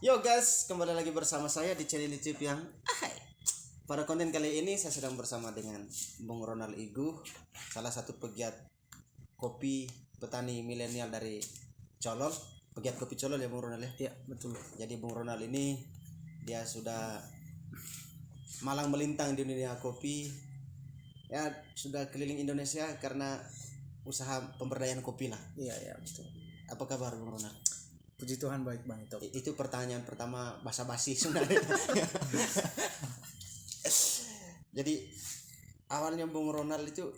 Yo guys, kembali lagi bersama saya di channel YouTube yang pada konten kali ini saya sedang bersama dengan Bung Ronald Igu, salah satu pegiat kopi petani milenial dari Colol, pegiat kopi Colol ya Bung Ronald ya. Ya, betul. Jadi Bung Ronald ini dia sudah malang melintang di dunia kopi, ya sudah keliling Indonesia karena usaha pemberdayaan kopi lah. Iya, betul. Apa kabar Bung Ronald? Puji Tuhan baik Bang itu. Itu pertanyaan pertama basa-basi sebenarnya. Jadi awalnya Bung Ronald itu,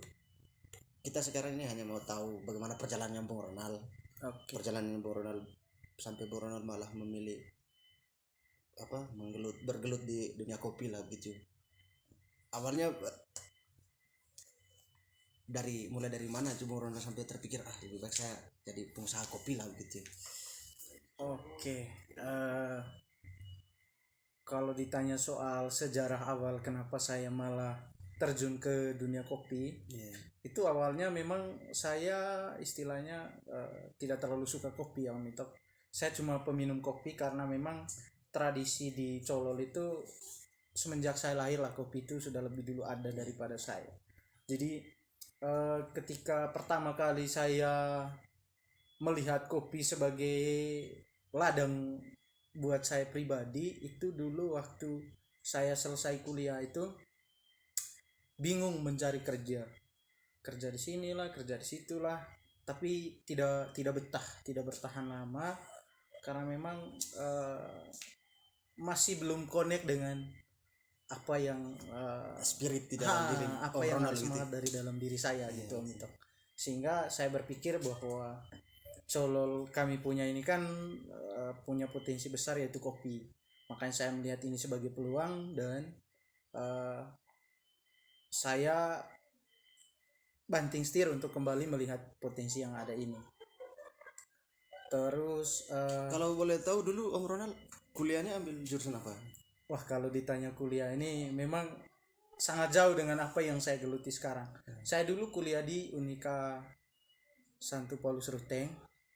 kita sekarang ini hanya mau tahu bagaimana perjalanannya Bung Ronald. Oke. Perjalanan Bung Ronald sampai Bung Ronald malah memilih bergelut di dunia kopi lah gitu. Awalnya mulai dari mana tuh Bung Ronald sampai terpikir lebih baik saya jadi pengusaha kopi lah gitu. Oke. Kalau ditanya soal sejarah awal kenapa saya malah terjun ke dunia kopi, itu awalnya memang saya istilahnya tidak terlalu suka kopi ya Om Ito. Saya cuma peminum kopi karena memang tradisi di Colol itu semenjak saya lahir lah kopi itu sudah lebih dulu ada daripada saya. Jadi ketika pertama kali saya melihat kopi sebagai ladang buat saya pribadi itu dulu waktu saya selesai kuliah itu bingung mencari kerja di sinilah kerja di situlah, tapi tidak bertahan lama karena memang masih belum connect dengan apa yang spirit di dalam diri apa yang semangat dari dalam diri saya gitu Om Ito. Sehingga saya berpikir bahwa Colol kami punya ini kan punya potensi besar yaitu kopi. Makanya saya melihat ini sebagai peluang dan saya banting setir untuk kembali melihat potensi yang ada ini. Terus kalau boleh tahu dulu Om Ronald kuliahnya ambil jurusan apa? Wah, kalau ditanya kuliah ini memang sangat jauh dengan apa yang saya geluti sekarang. Saya dulu kuliah di Unika Santo Paulus Ruteng,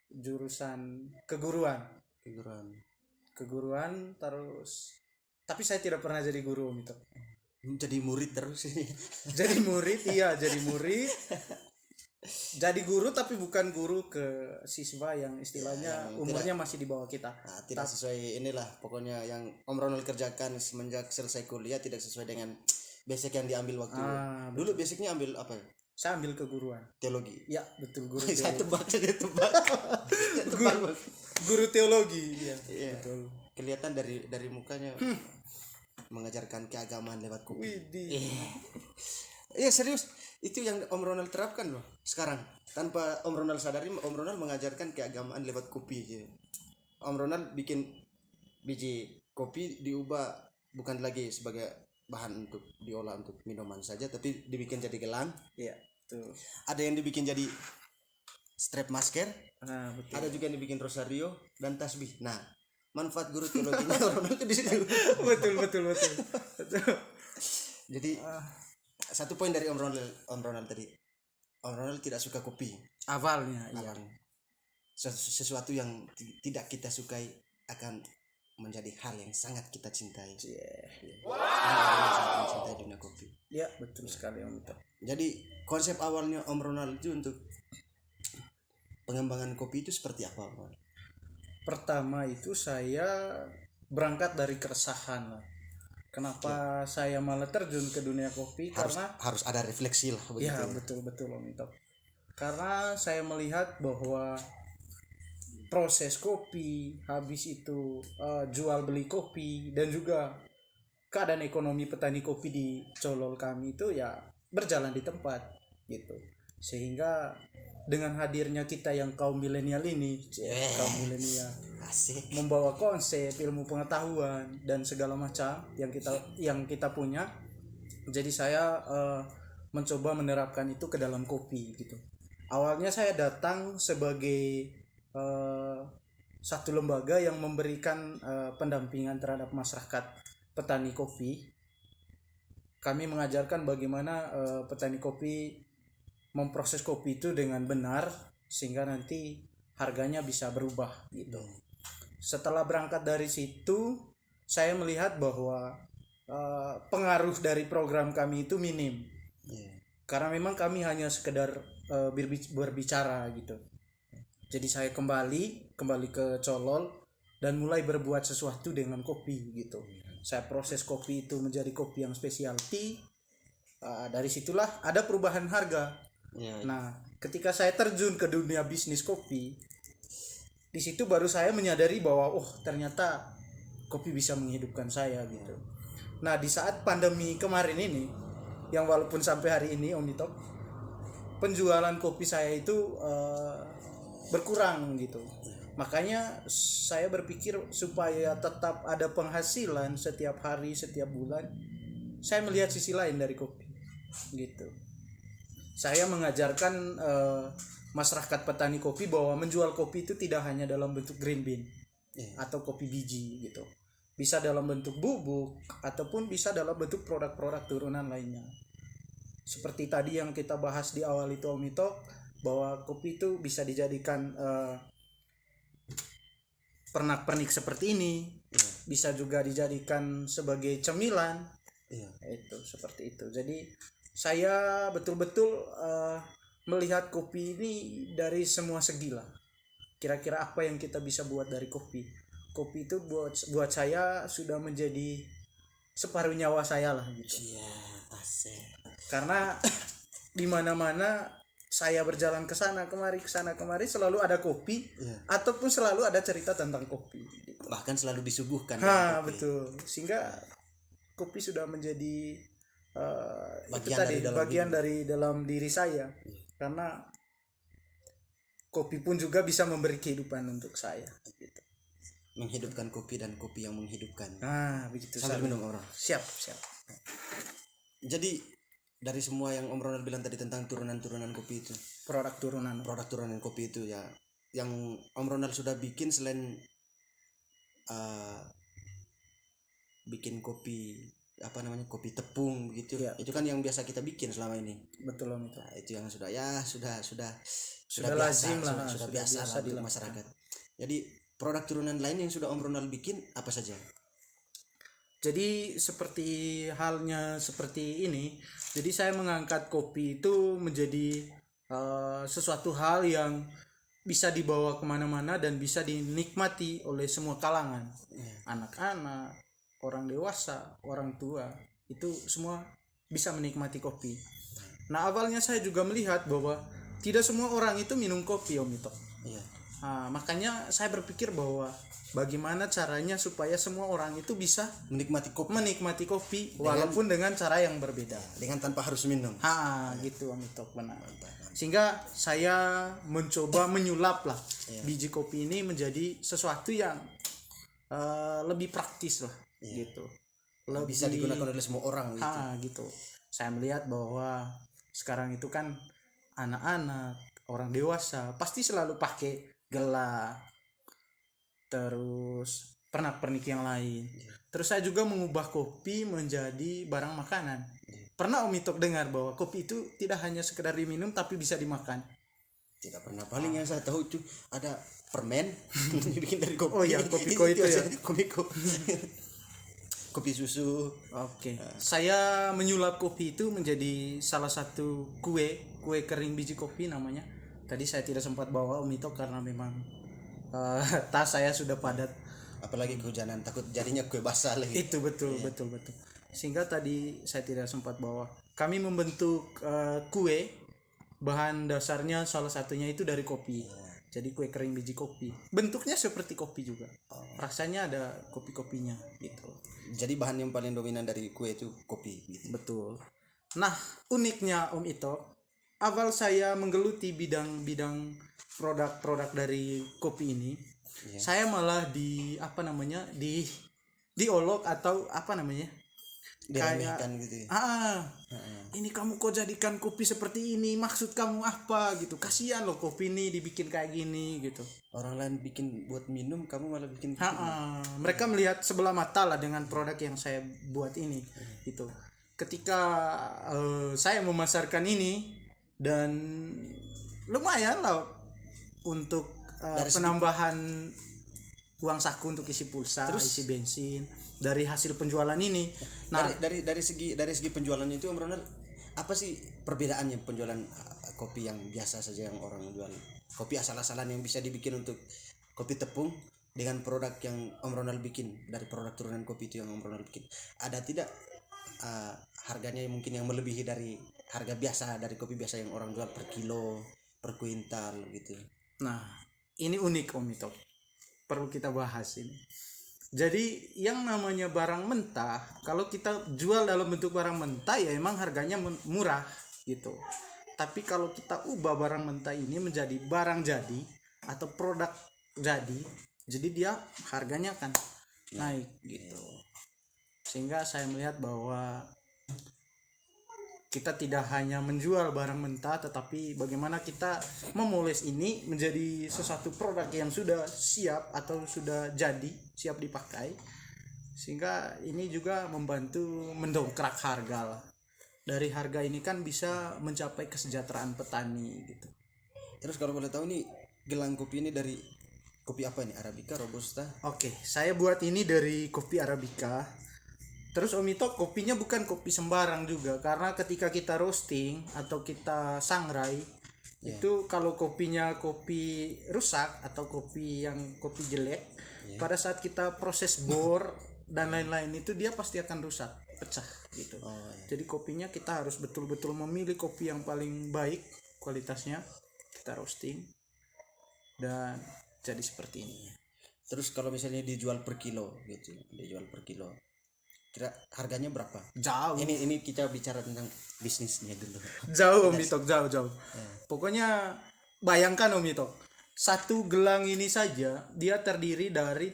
jurusan keguruan terus, tapi saya tidak pernah jadi guru Om Ito. Jadi murid terus ini. Jadi murid jadi guru tapi bukan guru ke siswa yang istilahnya umurnya masih di bawah kita. Tidak sesuai inilah pokoknya yang Om Ronald kerjakan semenjak selesai kuliah tidak sesuai dengan basic yang diambil waktu dulu. Basicnya ambil apa ya? Saya ambil keguruan teologi. Ya betul, guru teologi. Saya tebak guru teologi ya. Betul. Kelihatan dari mukanya mengajarkan keagamaan lewat kopi. Iya serius, itu yang Om Ronald terapkan loh sekarang. Tanpa Om Ronald sadari, Om Ronald mengajarkan keagamaan lewat kopi gitu. Om Ronald bikin biji kopi diubah bukan lagi sebagai bahan untuk diolah untuk minuman saja, tapi dibikin jadi gelang. Iya, tuh. Ada yang dibikin jadi strap masker. Betul. Ada juga yang dibikin rosario dan tasbih. Nah, manfaat guru teologinya Ronald itu di situ. betul. Jadi satu poin dari Om Ronald tadi. Om Ronald tidak suka kopi. Awalnya. Iya. Sesuatu yang tidak kita sukai akan menjadi hal yang sangat kita cintai. Sangat mencintai dunia kopi. Ya, betul sekali Om Ito. Jadi konsep awalnya Om Ronald itu untuk pengembangan kopi itu seperti apa Om? Pertama itu saya berangkat dari keresahan lah. Kenapa saya malah terjun ke dunia kopi? Karena harus ada refleksi lah begitu. Ya, betul Om Ito. Karena saya melihat bahwa proses kopi, habis itu jual beli kopi, dan juga keadaan ekonomi petani kopi di Colol kami itu ya berjalan di tempat gitu. Sehingga dengan hadirnya kita yang kaum milenial ini, kaum milenial membawa konsep, ilmu pengetahuan dan segala macam yang kita punya, jadi saya mencoba menerapkan itu ke dalam kopi gitu. Awalnya saya datang sebagai satu lembaga yang memberikan pendampingan terhadap masyarakat petani kopi. Kami mengajarkan bagaimana petani kopi memproses kopi itu dengan benar sehingga nanti harganya bisa berubah gitu. Setelah berangkat dari situ, saya melihat bahwa pengaruh dari program kami itu minim. Karena memang kami hanya sekedar berbicara gitu. Jadi saya kembali ke Colol dan mulai berbuat sesuatu dengan kopi gitu. Saya proses kopi itu menjadi kopi yang specialty. Dari situlah ada perubahan harga. Nah, ketika saya terjun ke dunia bisnis kopi, di situ baru saya menyadari bahwa ternyata kopi bisa menghidupkan saya gitu. Nah, di saat pandemi kemarin ini, yang walaupun sampai hari ini Om Ito, penjualan kopi saya itu berkurang gitu. Makanya saya berpikir supaya tetap ada penghasilan setiap hari, setiap bulan, saya melihat sisi lain dari kopi gitu. Saya mengajarkan masyarakat petani kopi bahwa menjual kopi itu tidak hanya dalam bentuk green bean atau kopi biji gitu. Bisa dalam bentuk bubuk ataupun bisa dalam bentuk produk-produk turunan lainnya. Seperti tadi yang kita bahas di awal itu Om Ito, bahwa kopi itu bisa dijadikan pernak-pernik seperti ini, bisa juga dijadikan sebagai cemilan, itu seperti itu. Jadi saya betul-betul melihat kopi ini dari semua segi lah. Kira-kira apa yang kita bisa buat dari kopi? Kopi itu buat saya sudah menjadi separuh nyawa saya lah gitu. Karena di mana-mana saya berjalan ke sana kemari selalu ada kopi, ataupun selalu ada cerita tentang kopi. Bahkan selalu disuguhkan. Betul. Sehingga kopi sudah menjadi bagian dari dalam diri saya. Karena kopi pun juga bisa memberi kehidupan untuk saya. Gitu. Menghidupkan kopi dan kopi yang menghidupkan. Begitu. Sambil minum orang. Siap. Jadi dari semua yang Om Ronald bilang tadi tentang turunan kopi itu, produk turunan kopi itu ya, yang Om Ronald sudah bikin selain bikin kopi kopi tepung begitu, itu kan yang biasa kita bikin selama ini. Betul Om Ito. Nah, itu yang sudah biasa lazim lah, sudah biasa lah untuk masyarakat. Jadi produk turunan lain yang sudah Om Ronald bikin apa saja? Jadi seperti halnya seperti ini, jadi saya mengangkat kopi itu menjadi sesuatu hal yang bisa dibawa kemana-mana dan bisa dinikmati oleh semua kalangan, anak-anak, orang dewasa, orang tua, itu semua bisa menikmati kopi. Nah, awalnya saya juga melihat bahwa tidak semua orang itu minum kopi Om Ito. Makanya saya berpikir bahwa bagaimana caranya supaya semua orang itu bisa menikmati kopi walaupun dengan cara yang berbeda, dengan tanpa harus minum. Gitu Om Ito, benar. Sehingga saya mencoba menyulap lah biji kopi ini menjadi sesuatu yang lebih praktis lah, gitu. Bisa digunakan oleh semua orang gitu. Saya melihat bahwa sekarang itu kan anak-anak, orang dewasa pasti selalu pakai gelas, terus pernak-pernik yang lain. Terus saya juga mengubah kopi menjadi barang makanan. Pernah Om Ito dengar bahwa kopi itu tidak hanya sekedar diminum tapi bisa dimakan? Tidak pernah. Paling yang saya tahu itu ada permen dibikin dari kopi. Kopiko itu ya. Kopi susu. Saya menyulap kopi itu menjadi salah satu kue kering biji kopi namanya. Tadi saya tidak sempat bawa Om Ito karena memang tas saya sudah padat, apalagi kehujanan, takut jadinya kue basah lagi. Itu betul. Sehingga tadi saya tidak sempat bawa. Kami membentuk kue, bahan dasarnya salah satunya itu dari kopi. Jadi kue kering biji kopi. Bentuknya seperti kopi juga. Rasanya ada kopi-kopinya gitu. Jadi bahan yang paling dominan dari kue itu kopi gitu. Betul. Nah, uniknya Om Ito, awal saya menggeluti bidang produk-produk dari kopi ini, saya malah diolok atau diremehkan gitu. Ini kamu kok jadikan kopi seperti ini, maksud kamu apa gitu? Kasihan loh kopi ini dibikin kayak gini gitu. Orang lain bikin buat minum, kamu malah bikin. Mereka melihat sebelah mata lah dengan produk yang saya buat ini gitu. Ketika saya memasarkan ini dan lumayan lah untuk penambahan uang saku untuk isi pulsa, isi bensin dari hasil penjualan ini. Nah, dari segi penjualannya itu Om Ronald, apa sih perbedaannya penjualan kopi yang biasa saja yang orang jual, kopi asal-asalan yang bisa dibikin untuk kopi tepung, dengan produk yang Om Ronald bikin, dari produk turunan kopi itu yang Om Ronald bikin, ada tidak harganya mungkin yang melebihi dari harga biasa dari kopi biasa yang orang jual per kilo, per kuintal gitu? nah ini unik Om Ito, perlu kita bahas ini. Jadi yang namanya barang mentah, kalau kita jual dalam bentuk barang mentah ya emang harganya murah gitu. Tapi kalau kita ubah barang mentah ini menjadi barang jadi atau produk jadi dia harganya akan naik gitu. Sehingga saya melihat bahwa kita tidak hanya menjual barang mentah, tetapi bagaimana kita memoles ini menjadi sesuatu produk yang sudah siap atau sudah jadi, siap dipakai. Sehingga ini juga membantu mendongkrak harga lah. Dari harga ini kan bisa mencapai kesejahteraan petani gitu. Terus kalau boleh tahu nih, gelang kopi ini dari kopi apa ini? Arabica, Robusta? Oke, saya buat ini dari kopi Arabica. Terus Om Ito, kopinya bukan kopi sembarang juga, karena ketika kita roasting atau kita sangrai, itu kalau kopinya kopi rusak atau kopi jelek, pada saat kita proses bor dan lain-lain itu dia pasti akan rusak, pecah gitu. Jadi kopinya kita harus betul-betul memilih kopi yang paling baik kualitasnya, kita roasting dan jadi seperti ini. Terus kalau misalnya dijual per kilo gitu, kira harganya berapa? Jauh. Ini kita bicara tentang bisnisnya dulu. Jauh Om Ito, jauh. Pokoknya bayangkan Om Ito, satu gelang ini saja dia terdiri dari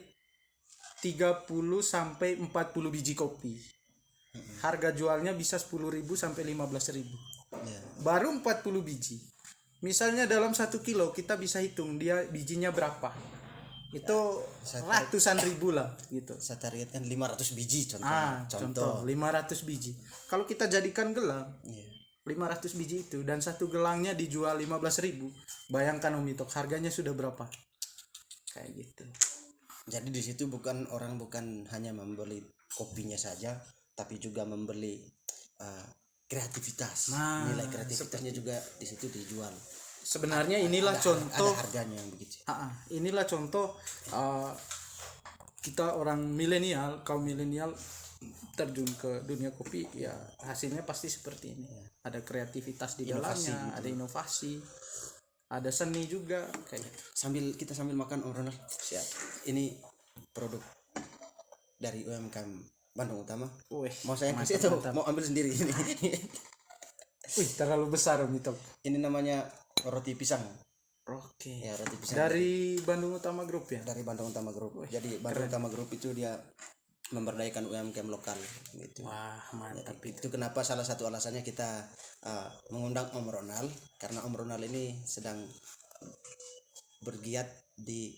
30 sampai 40 biji kopi. Harga jualnya bisa 10.000 sampai 15.000. Baru 40 biji. Misalnya dalam 1 kilo kita bisa hitung dia bijinya berapa. Itu ratusan ribu lah gitu. Saya targetkan 500 biji Contoh 500 biji. Kalau kita jadikan gelang 500 biji itu dan satu gelangnya dijual 15.000, bayangkan Om Ito harganya sudah berapa? Kayak gitu. Jadi di situ orang bukan hanya membeli kopinya saja, tapi juga membeli kreativitas. Nilai kreativitasnya juga di situ dijual. Sebenarnya inilah contoh ada harganya yang begitu. Inilah contoh kita orang milenial, kaum milenial terjun ke dunia kopi, ya hasilnya pasti seperti ini. Ada kreativitas di dalamnya, ada inovasi, ada seni juga kayak gitu. Sambil makan Om Ronald. Siap. Ini produk dari UMKM Bandung Utama. Wih, mau saya kasih atau mau ambil sendiri ini? Wih, terlalu besar Om Ito. Ini namanya roti pisang. Oke. Ya, roti pisang. Dari Bandung Utama Group ya? Dari Bandung Utama Group. Jadi Bandung Utama Group itu dia memberdayakan UMKM lokal gitu. Wah, mantap. Itu kenapa salah satu alasannya kita mengundang Om Ronald, karena Om Ronald ini sedang bergiat di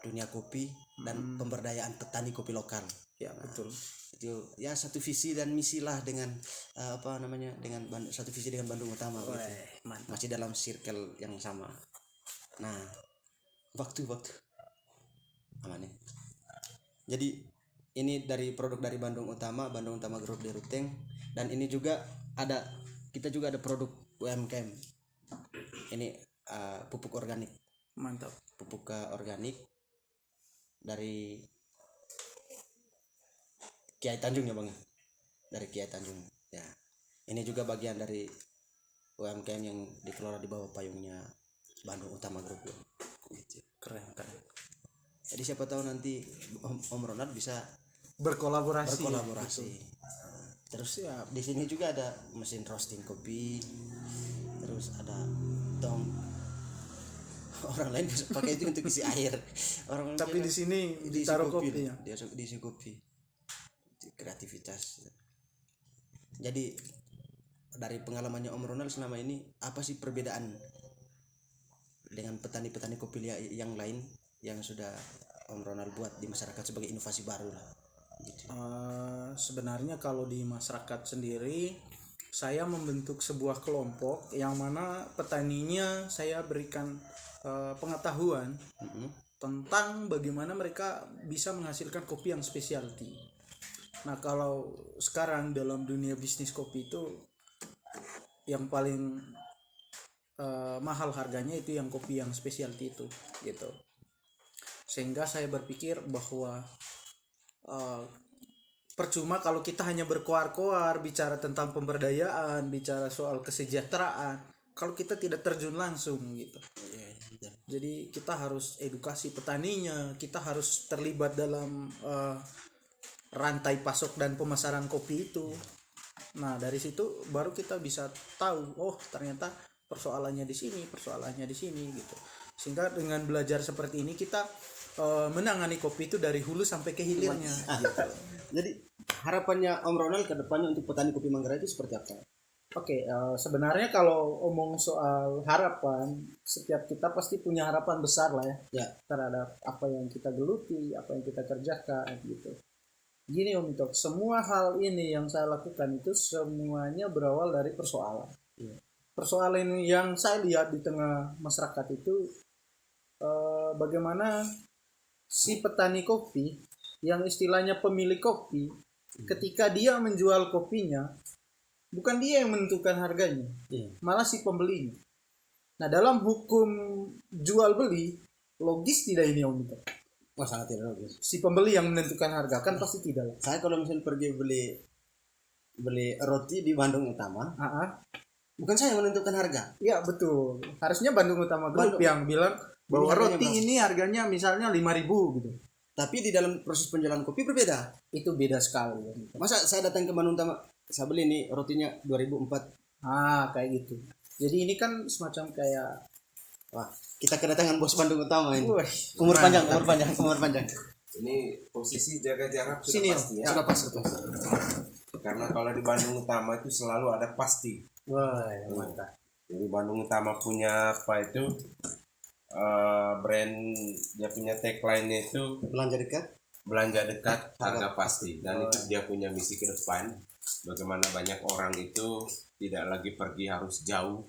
dunia kopi dan pemberdayaan petani kopi lokal. Ya, betul. Itu ya satu visi dan misi lah dengan satu visi dengan Bandung Utama gitu. Masih dalam circle yang sama. Nah, waktu aman nih. Jadi ini dari produk dari Bandung Utama Group di Ruteng, dan ini juga kita juga ada produk UMKM. Ini pupuk organik. Mantap. Pupuk organik dari Kiai Tanjung ya Bang. Dari Kiai Tanjung. Ya. Ini juga bagian dari UMKM yang dikelola di bawah payungnya Bandung Utama Group. Gitu. Keren. Jadi siapa tahu nanti Om Ronald bisa berkolaborasi. Gitu. Terus ya di sini juga ada mesin roasting kopi. Terus ada tong. Orang lain bisa pakai itu untuk isi air. Tapi di sini ditaruh kopi ya. Diisi kopi. Kreativitas. Jadi dari pengalamannya Om Ronald selama ini, apa sih perbedaan dengan petani-petani kopi yang lain yang sudah Om Ronald buat di masyarakat sebagai inovasi baru lah gitu. Sebenarnya kalau di masyarakat sendiri, saya membentuk sebuah kelompok yang mana petaninya saya berikan pengetahuan tentang bagaimana mereka bisa menghasilkan kopi yang specialty. Nah, kalau sekarang dalam dunia bisnis kopi itu yang paling mahal harganya itu yang kopi yang specialty itu gitu. Sehingga saya berpikir bahwa percuma kalau kita hanya berkoar-koar bicara tentang pemberdayaan, bicara soal kesejahteraan, kalau kita tidak terjun langsung gitu. Jadi kita harus edukasi petaninya, kita harus terlibat dalam rantai pasok dan pemasaran kopi itu. Nah, dari situ baru kita bisa tahu, oh ternyata persoalannya di sini gitu. Sehingga dengan belajar seperti ini kita menangani kopi itu dari hulu sampai ke hilirnya gitu. Jadi harapannya Om Ronald ke depannya untuk petani kopi Manggarai itu seperti apa? Oke, sebenarnya kalau omong soal harapan, setiap kita pasti punya harapan besar lah ya terhadap apa yang kita geluti, apa yang kita kerjakan gitu. Gini Om Ito, semua hal ini yang saya lakukan itu semuanya berawal dari persoalan. Persoalan yang saya lihat di tengah masyarakat itu bagaimana si petani kopi yang istilahnya pemilik kopi, ketika dia menjual kopinya, bukan dia yang menentukan harganya, malah si pembelinya. Nah, dalam hukum jual beli, logis tidak ini Om Ito? Wah, sangat tidak logis. Si pembeli yang menentukan harga kan pasti tidak. Saya kalau misalnya pergi beli roti di Bandung Utama, bukan saya yang menentukan harga. Iya betul. Harusnya Bandung Utama Group yang bilang bahwa roti ini harganya misalnya 5.000 gitu. Tapi di dalam proses penjualan kopi berbeda. Itu beda sekali. Masa saya datang ke Bandung Utama, saya beli nih rotinya 2004. Kayak gitu. Jadi ini kan semacam kayak kita kedatangan bos Bandung Utama ini. Umur panjang. Ini posisi jaga jarak sudah Sini, pasti ya. Sudah pas. Karena kalau di Bandung Utama itu selalu ada pasti. Wah, mantap. Jadi Bandung Utama punya apa itu brand, dia punya tagline itu belanja dekat harga pasti, dan itu dia punya misi ke depan, bagaimana banyak orang itu tidak lagi pergi harus jauh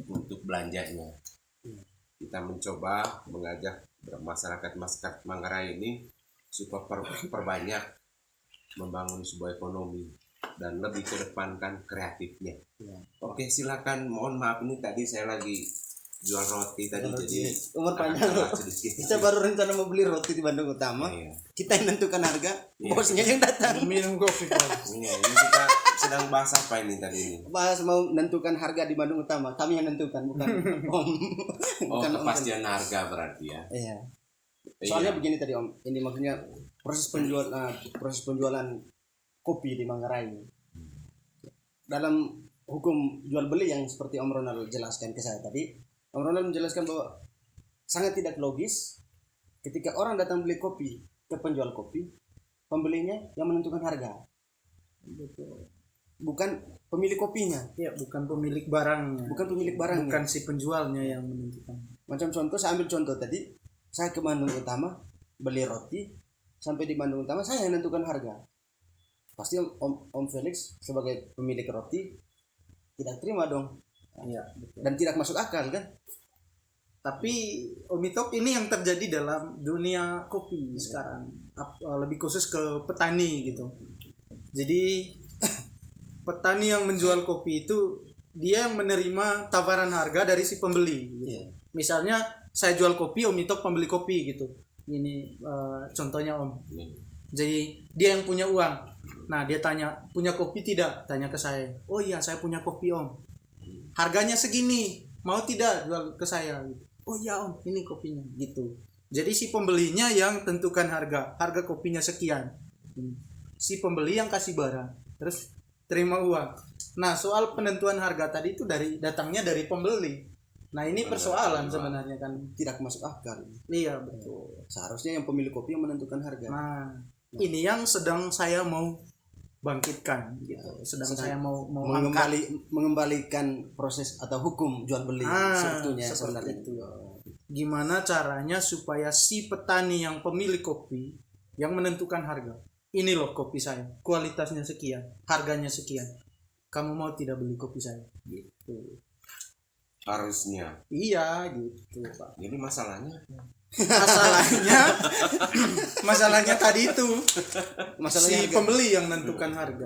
untuk belanjanya. Kita mencoba mengajak masyarakat Manggarai ini supaya perbanyak membangun sebuah ekonomi dan lebih kedepankan kreatifnya. Oke, silakan. Mohon maaf, ini tadi saya lagi jual roti tadi, jadi umur panjang loh. Kita baru rencana mau beli roti di Bandung Utama. Kita yang menentukan harga, bosnya yang datang. Minum kopi. Ini kita sedang bahas apa ini tadi ini? Bahas mau menentukan harga di Bandung Utama. Kami yang menentukan, bukan Om. Bukan kepastian harga berarti ya. Iya. Soalnya begini tadi Om, ini maksudnya proses penjualan kopi di Manggarai. Dalam hukum jual beli yang seperti Om Ronald jelaskan ke saya tadi, Om Ronald menjelaskan bahwa sangat tidak logis ketika orang datang beli kopi ke penjual kopi, pembelinya yang menentukan harga. Bukan pemilik kopinya. Ya, bukan pemilik barangnya. Bukan si penjualnya yang menentukan. Macam contoh, saya ambil contoh tadi, saya ke Bandung Utama beli roti, sampai di Bandung Utama saya yang menentukan harga. Pasti Om Felix sebagai pemilik roti tidak terima dong. Iya, betul. Dan tidak masuk akal kan? Tapi Om Ito, ini yang terjadi dalam dunia kopi sekarang, lebih khusus ke petani gitu. Jadi petani yang menjual kopi itu dia yang menerima tawaran harga dari si pembeli gitu. Misalnya saya jual kopi, Om Ito pembeli kopi gitu. Ini contohnya Om. Jadi dia yang punya uang. Nah, dia tanya, punya kopi tidak? Tanya ke saya. Oh iya, saya punya kopi Om. Harganya segini, mau tidak jual ke saya? Oh iya Om, ini kopinya gitu. Jadi si pembelinya yang tentukan harga kopinya sekian. Si pembeli yang kasih barang, terus terima uang. Nah, soal penentuan harga tadi itu datangnya dari pembeli. Nah, ini persoalan sebenarnya kan, tidak masuk akal. Iya, betul. Seharusnya yang pemilik kopi yang menentukan harga. Nah, ini yang sedang saya mau bangkitkan gitu. Saya mau mengembalikan proses atau hukum jual beli sebetulnya sebenarnya itu. Gimana caranya supaya si petani yang pemilik kopi yang menentukan harga. Ini loh kopi saya, kualitasnya sekian, harganya sekian. Kamu mau tidak beli kopi saya? Gitu. Harusnya. Iya, gitu, Pak. Jadi masalahnya Masalahnya tadi itu Masalahnya si harga. pembeli yang menentukan harga.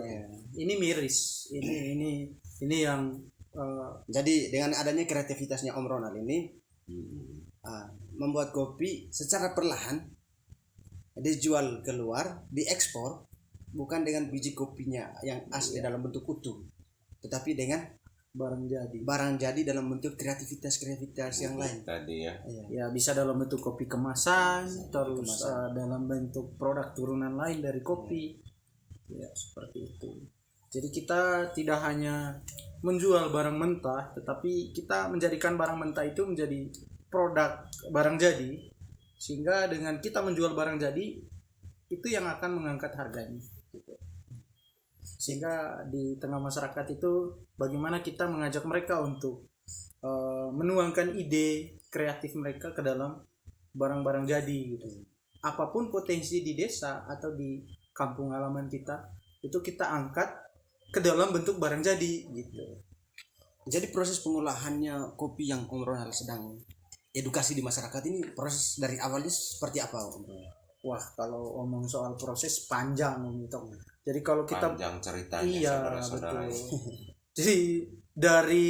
Ini miris. Ini yang Jadi dengan adanya kreativitasnya Om Ronald ini membuat kopi secara perlahan dijual keluar, diekspor, bukan dengan biji kopinya yang asli dalam bentuk utuh, tetapi dengan barang jadi dalam bentuk kreativitas yang lain tadi ya. ya bisa dalam bentuk kopi kemasan, terus dalam bentuk produk turunan lain dari kopi. Ya, seperti itu. Jadi kita tidak hanya menjual barang mentah, tetapi kita menjadikan barang mentah itu menjadi produk barang jadi, sehingga dengan kita menjual barang jadi itu yang akan mengangkat harganya. Sehingga di tengah masyarakat itu bagaimana kita mengajak mereka untuk menuangkan ide kreatif mereka ke dalam barang-barang jadi gitu. Apapun potensi di desa atau di kampung halaman kita itu kita angkat ke dalam bentuk barang jadi gitu. Jadi proses pengolahannya kopi yang Om Ronald sedang edukasi di masyarakat ini, proses dari awalnya seperti apa Om Ronald? Wah, kalau omong soal proses panjang gitu. Jadi kalau kita Panjang ceritanya iya saudara-saudara. betul. Jadi dari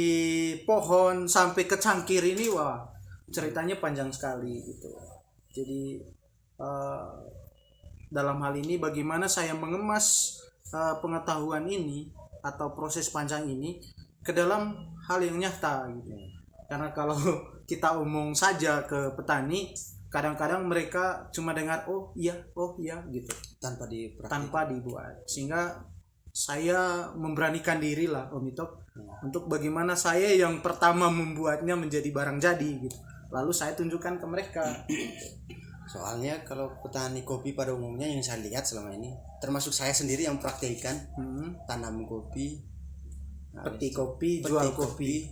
pohon sampai ke cangkir ini wah ceritanya panjang sekali gitu. Jadi dalam hal ini bagaimana saya mengemas pengetahuan ini atau proses panjang ini ke dalam hal yang nyata gitu. Karena kalau kita omong saja ke petani, kadang-kadang mereka cuma dengar oh iya gitu tanpa dibuat. Sehingga saya memberanikan diri lah Om Ito untuk bagaimana saya yang pertama membuatnya menjadi barang jadi gitu. Lalu saya tunjukkan ke mereka. Soalnya kalau petani kopi pada umumnya yang saya lihat selama ini, termasuk saya sendiri yang praktekkan tanam kopi, Petik kopi, jual kopi,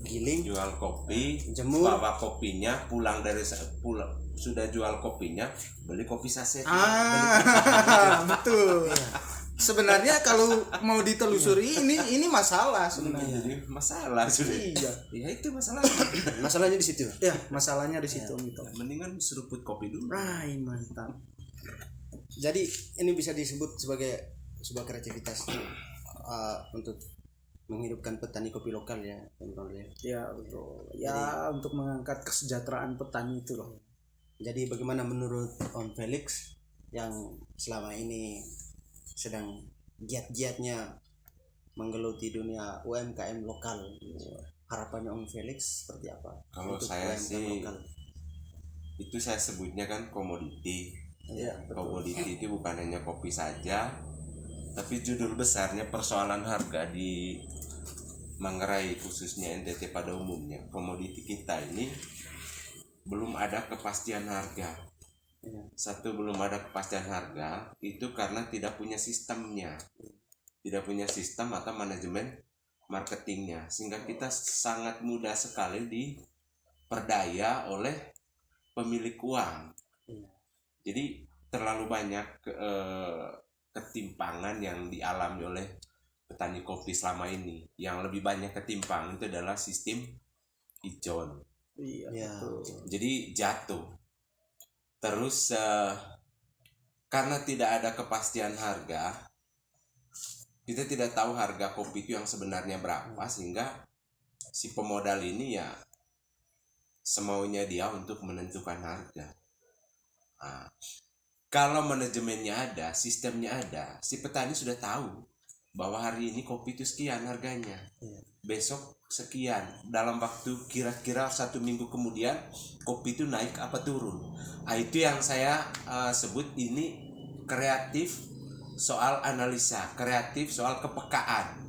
giling, Jual kopi, jemur, bawa kopinya, pulang sudah jual kopinya, beli kopi saset. betul. Sebenarnya kalau mau ditelusuri ini masalah sebenarnya. Jadi masalah sudah. Iya. Ya itu masalah. masalahnya di situ. Ya, masalahnya di situ Om Ito. Mendingan seruput kopi dulu. Mantap. Jadi ini bisa disebut sebagai sebuah kreativitas untuk menghidupkan petani kopi lokal ya Om Ronald. Ya, betul. Ya, untuk mengangkat kesejahteraan petani itu loh. Jadi bagaimana menurut Om Felix yang selama ini sedang giat-giatnya menggeluti dunia UMKM lokal, harapannya Om Felix seperti apa? Kalau untuk saya UMKM sih lokal? itu saya sebutnya kan komoditi. Ya, Komoditi itu bukan hanya kopi saja, tapi judul besarnya persoalan harga di Manggarai khususnya NTT pada umumnya. Komoditi kita ini belum ada kepastian harga. Satu, belum ada kepastian harga itu karena tidak punya sistemnya, tidak punya sistem atau manajemen marketingnya, sehingga kita sangat mudah sekali diperdaya oleh pemilik uang. Jadi terlalu banyak ketimpangan yang dialami oleh petani kopi selama ini. Yang lebih banyak ketimpangan itu adalah sistem ijon. Iya, betul. Jadi jatuh. Terus karena tidak ada kepastian harga, kita tidak tahu harga kopi itu yang sebenarnya berapa, sehingga si pemodal ini ya semaunya dia untuk menentukan harga. Kalau manajemennya ada, sistemnya ada, si petani sudah tahu bahwa hari ini kopi itu sekian harganya, besok sekian, dalam waktu kira-kira 1 minggu kemudian kopi itu naik apa turun. Itu yang saya sebut ini kreatif soal analisa, kreatif soal kepekaan.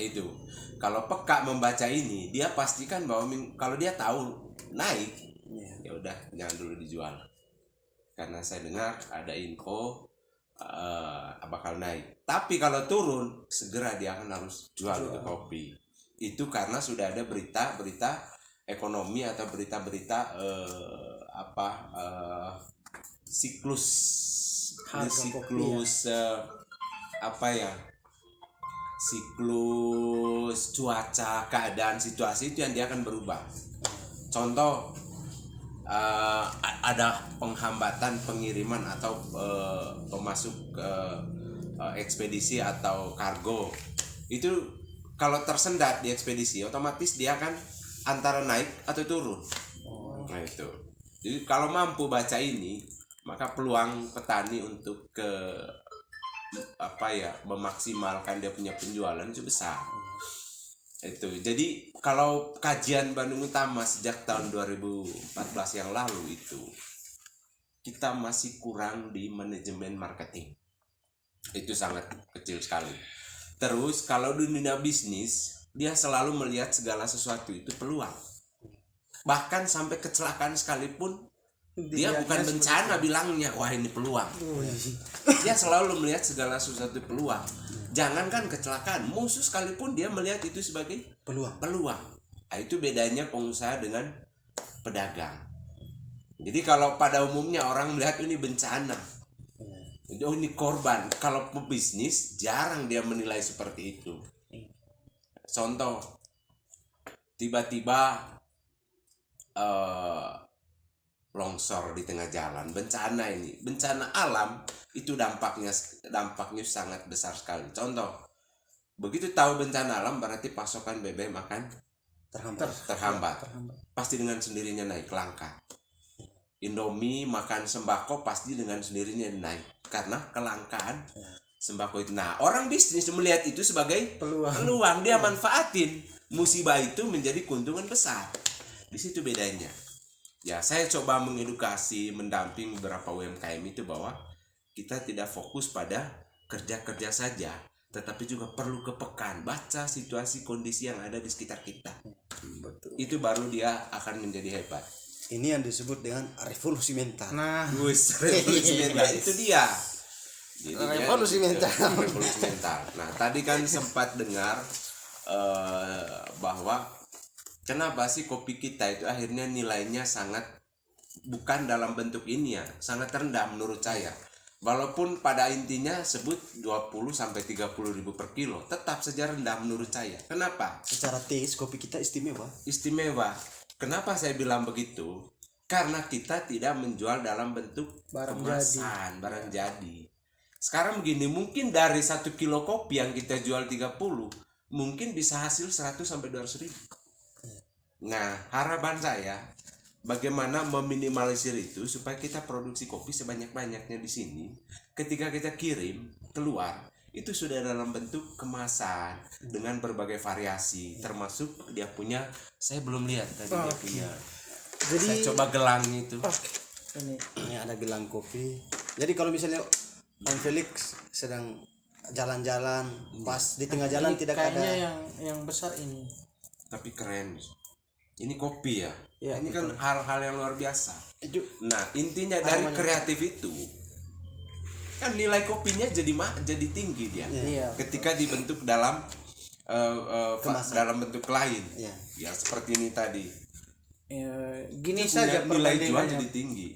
Itu kalau peka membaca ini, dia pastikan bahwa kalau dia tahu naik, ya udah jangan dulu dijual, karena saya dengar ada info bakal naik. Tapi kalau turun, segera dia akan harus jual itu kopi. Itu karena sudah ada berita-berita ekonomi atau berita-berita siklus siklus cuaca, keadaan situasi itu yang dia akan berubah. Contoh ada penghambatan pengiriman atau pemasuk ekspedisi atau kargo itu kalau tersendat di ekspedisi otomatis dia akan antara naik atau turun. Nah itu. Jadi kalau mampu baca ini maka peluang petani untuk memaksimalkan dia punya penjualan itu besar. Itu. Jadi kalau kajian Bandung Utama sejak tahun 2014 yang lalu itu kita masih kurang di manajemen marketing. Itu sangat kecil sekali. Terus kalau di dunia bisnis dia selalu melihat segala sesuatu itu peluang. Bahkan sampai kecelakaan sekalipun dia bukan bencana bilangnya, wah ini peluang. Dia selalu melihat segala sesuatu peluang. Jangankan kecelakaan, musuh sekalipun dia melihat itu sebagai peluang. Nah, itu bedanya pengusaha dengan pedagang. Jadi kalau pada umumnya orang melihat ini bencana, oh ini korban. Kalau pebisnis jarang dia menilai seperti itu. Contoh, tiba-tiba longsor di tengah jalan, bencana ini, bencana alam itu dampaknya sangat besar sekali. Contoh, begitu tahu bencana alam berarti pasokan BBM akan terhambat. Pasti dengan sendirinya naik langka. Indomie makan sembako pasti dengan sendirinya naik karena kelangkaan sembako itu. Nah, orang bisnis melihat itu sebagai peluang, dia manfaatin musibah itu menjadi keuntungan besar. Di situ bedanya. Ya, saya coba mengedukasi, mendamping beberapa UMKM itu bahwa kita tidak fokus pada kerja-kerja saja, tetapi juga perlu kepekaan, baca situasi kondisi yang ada di sekitar kita. Betul. Itu baru dia akan menjadi hebat. Ini yang disebut dengan revolusi mental. Nah, Revolusi mental itu dia. Jadi Revolusi mental. Revolusi mental. Nah, tadi kan sempat dengar bahwa kenapa sih kopi kita itu akhirnya nilainya sangat bukan dalam bentuk ini ya, sangat rendah menurut saya. Walaupun pada intinya sebut 20 sampai 30 ribu per kilo, tetap saja rendah menurut saya. Kenapa? Secara taste kopi kita istimewa. Istimewa. Kenapa saya bilang begitu? Karena kita tidak menjual dalam bentuk kemasan, barang jadi. Sekarang begini, mungkin dari 1 kilo kopi yang kita jual 30, mungkin bisa hasil 100 sampai 200 ribu. Nah, harapan saya bagaimana meminimalisir itu supaya kita produksi kopi sebanyak-banyaknya di sini. Ketika kita kirim keluar, itu sudah dalam bentuk kemasan dengan berbagai variasi, termasuk dia punya, saya belum lihat tadi dia punya. jadi Saya coba gelang itu. Ini ada gelang kopi. Jadi kalau misalnya Om Felix sedang jalan-jalan, pas di tengah jalan tidak ada. kayaknya yang besar ini. Tapi keren. Ini kopi ya. Ya, ini kan hal-hal yang luar biasa. Itu Nah, intinya dari kreatif itu kan nilai kopinya jadi tinggi dia. Iya. Ketika dibentuk dalam dalam bentuk lain. ya. Ya, seperti ini tadi. Gini Dia saja punya nilai jual perbandingannya. jadi tinggi.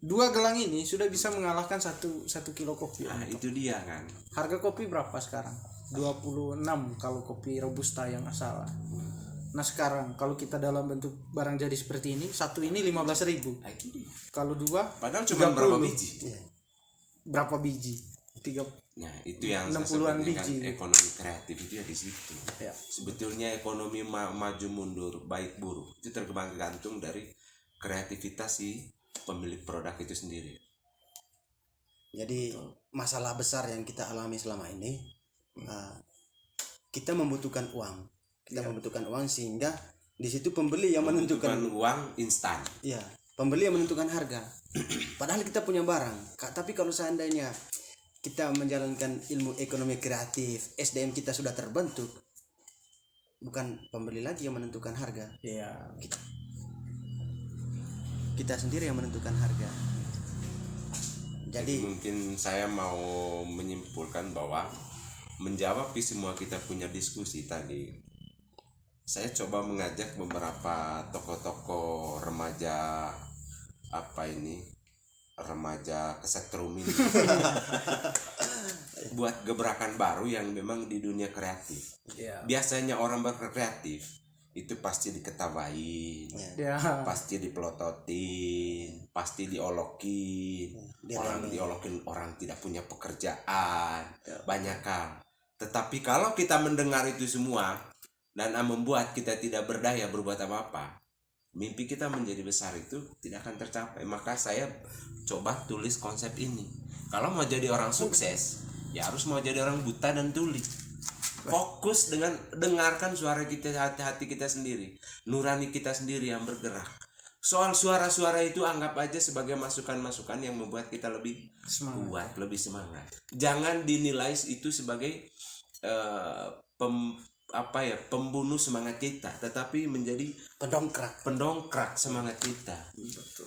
2 gelang ini sudah bisa mengalahkan satu kilo kopi. Nah, itu dia kan. Harga kopi berapa sekarang? 26 kalau kopi robusta yang asal. Nah sekarang kalau kita dalam bentuk barang jadi seperti ini, satu ini 15.000. Nah, itu dia. Kalau 2 Padahal cuma berapa biji? berapa biji? 3. Nah, itu yang 60-an saya sebutnya kan biji. ekonomi kreatif itu ya di situ. Ya. Sebetulnya ekonomi maju mundur, baik buruk itu tergantung dari kreativitas si pemilik produk itu sendiri. Jadi masalah besar yang kita alami selama ini, kita membutuhkan uang. Kita membutuhkan uang sehingga di situ pembeli yang menentukan uang instan. Iya, pembeli yang menentukan harga. Padahal kita punya barang. Tapi kalau seandainya kita menjalankan ilmu ekonomi kreatif, SDM kita sudah terbentuk, bukan pembeli lagi yang menentukan harga. Iya. Kita sendiri yang menentukan harga. Jadi Jadi mungkin saya mau menyimpulkan bahwa menjawab semua kita punya diskusi tadi, saya coba mengajak beberapa tokoh-tokoh remaja remaja kesetrum ini buat gebrakan baru yang memang di dunia kreatif. Iya. Biasanya orang berkreatif itu pasti diketawain, Ya. pasti dipelototin, pasti diolokin, orang tidak punya pekerjaan, banyak hal. Tetapi kalau kita mendengar itu semua dan membuat kita tidak berdaya berbuat apa-apa, mimpi kita menjadi besar itu tidak akan tercapai. Maka saya coba tulis konsep ini. Kalau mau jadi orang sukses, ya harus mau jadi orang buta dan tuli. Fokus dengan dengarkan suara kita, hati kita sendiri, nurani kita sendiri yang bergerak. Soal suara-suara itu anggap aja sebagai masukan-masukan yang membuat kita lebih kuat, lebih semangat. Jangan dinilai itu sebagai pembunuh semangat kita, tetapi menjadi pendongkrak semangat kita.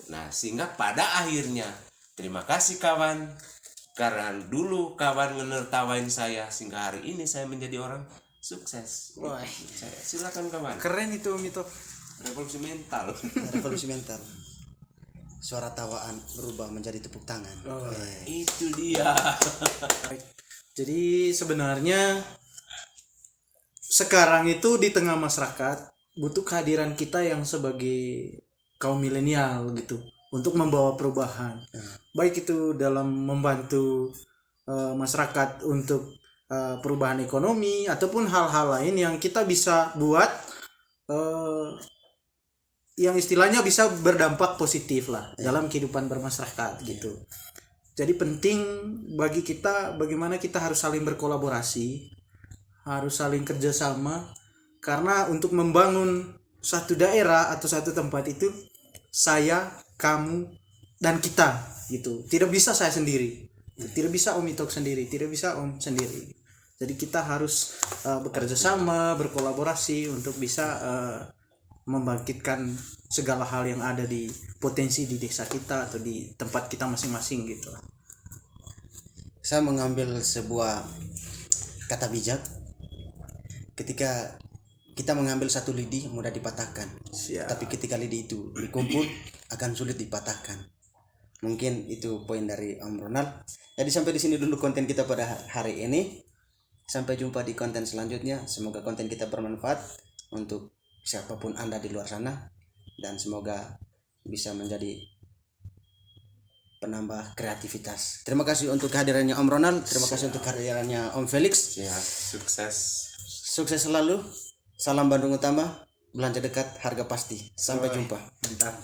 Nah, sehingga pada akhirnya terima kasih kawan, karena dulu kawan ngenertawain saya sehingga hari ini saya menjadi orang sukses. Wah. Silakan kawan. Keren itu Mito. Revolusi mental. Revolusi mental. Suara tawaan berubah menjadi tepuk tangan. Itu dia. Jadi sebenarnya sekarang itu di tengah masyarakat butuh kehadiran kita yang sebagai kaum milenial gitu untuk membawa perubahan. Baik itu dalam membantu masyarakat untuk perubahan ekonomi ataupun hal-hal lain yang kita bisa buat yang istilahnya bisa berdampak positif lah dalam kehidupan bermasyarakat gitu. Jadi penting bagi kita bagaimana kita harus saling berkolaborasi, harus saling kerjasama, karena untuk membangun satu daerah atau satu tempat itu saya, kamu, dan kita gitu. Tidak bisa saya sendiri, tidak bisa Om Itok sendiri, tidak bisa Om sendiri. Jadi kita harus bekerja sama, berkolaborasi untuk bisa membangkitkan segala hal yang ada di potensi di desa kita atau di tempat kita masing-masing gitu. Saya mengambil sebuah kata bijak. Ketika kita mengambil satu lidi mudah dipatahkan. Tapi ketika lidi itu dikumpul akan sulit dipatahkan. Mungkin itu poin dari Om Ronald. Jadi sampai di sini dulu konten kita pada hari ini. Sampai jumpa di konten selanjutnya. Semoga konten kita bermanfaat untuk siapapun Anda di luar sana, dan semoga bisa menjadi penambah kreativitas. Terima kasih untuk kehadirannya Om Ronald. Terima kasih untuk kehadirannya Om Felix. Ya, sukses. Sukses selalu. Salam Bandung Utama. Belanja dekat, harga pasti. Sampai jumpa. Mantap.